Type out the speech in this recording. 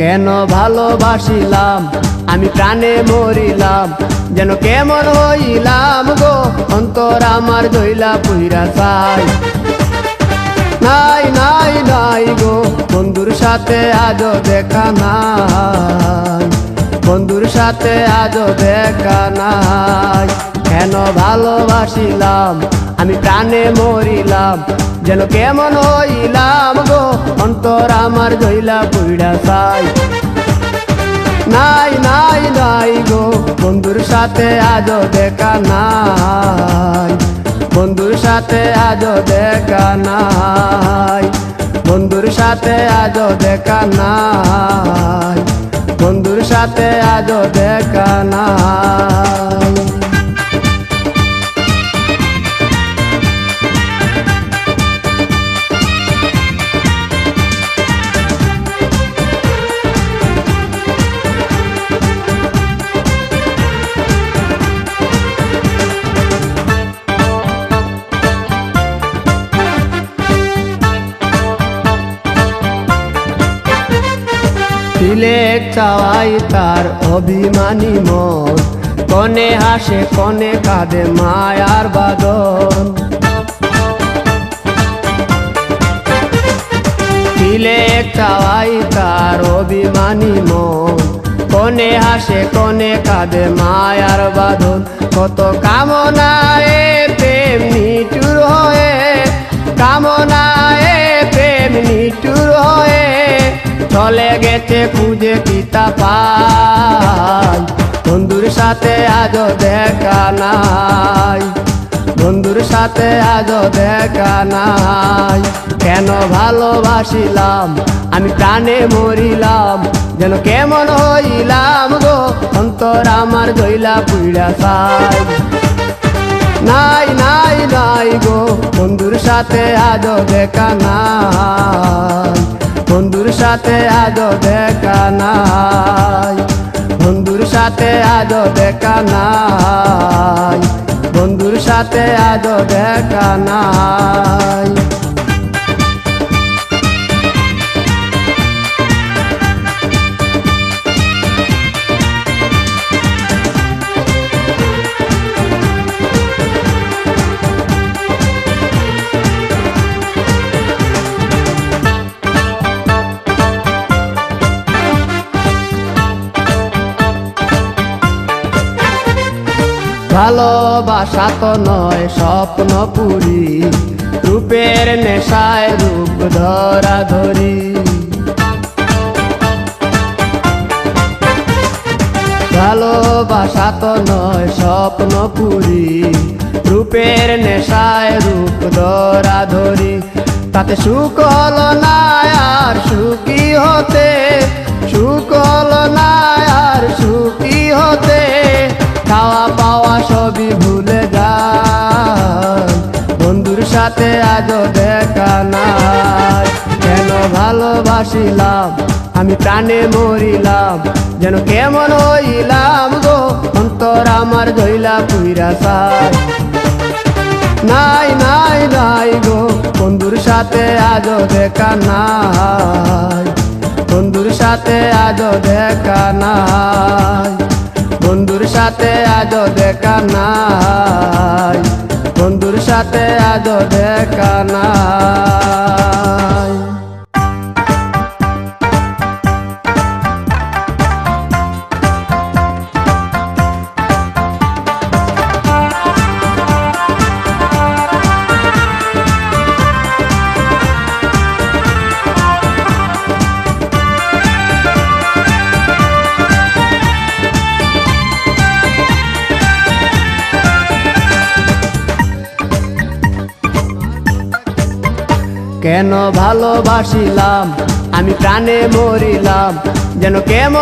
কেন ভালোবাসিলাম আমি প্রাণে মরিলাম, যেন কেমন হইলাম গো অন্তর আমার দইলা পুইরা চাই। নাই নাই নাই গো বন্ধুর সাথে আজও দেখা নাই, বন্ধুর সাথে আজও দেখা নাই। কেন ভালোবাসিলাম আমি প্রাণে মরিলাম, যেন কেমন হইলাম গো অন্তর আমার দইলা পুইরা চাই। নাই নাই নাই গো বন্ধুর সাথে আজও দেখা নাই, বন্ধুর সাথে আজও দেখা নাই, বন্ধুর সাথে আজও দেখা নাই, বন্ধুর সাথে আজও দেখা নাই। তিলেক চাওয়াই তার অভিমানী মন, কনে হাসে কনে কাঁদে মায়ার বাদন। তিলেক চাওয়াই তার অভিমানী মন, কনে হাসে কনে কাঁদে মায়ার বাঁধন। কত কামনায় প্রেম নিঠুর হয়ে, কামনায় প্রেম নিঠুর হয়ে চলে গেছে খুঁজে পিতা পাই। বন্ধুর সাথে আজও দেখা নাই, বন্ধুর সাথে আজও দেখা নাই। কেন ভালোবাসিলাম আমি প্রাণে মরিলাম, যেন কেমন হইলাম গো অন্তর আমার দইলা পুইরা চাই। নাই নাই নাই গো বন্ধুর সাথে আজও দেখা নাই, বন্ধুর সাথে আজও দেখা নাই, বন্ধুর সাথে আজও দেখা নাই, বন্ধুর সাথে আজও দেখা নাই। ভালোবাসা তো নয় স্বপ্ন পুরি, রূপের নেশায় রূপ ধরা ধরি। ভালোবাসা তো নয় স্বপ্ন পুরি, রূপের নেশায় রূপ ধরা ধরি। তাতে সুখ হলো না আর সুখী হতে, সুখ হলো না আর সুখী হতে। খাওয়া পাওয়া সবই ভুলে যায়, বন্ধুর সাথে আজও দেখা নাই। কেন ভালোবাসিলাম আমি প্রাণে মরিলাম, যেন কেমন হইলাম গো অন্তর আমার দইলা পুইরা চাই। নাই নাই নাই গো বন্ধুর সাথে আজও দেখা নাই, বন্ধুর সাথে আজও দেখা নাই, বন্ধুর সাথে আজও দেখা নাই, বন্ধুর সাথে আজও দেখা নাই। কেন ভালোবাসিলাম আমি প্রাণে মরিলাম, যেন কেমন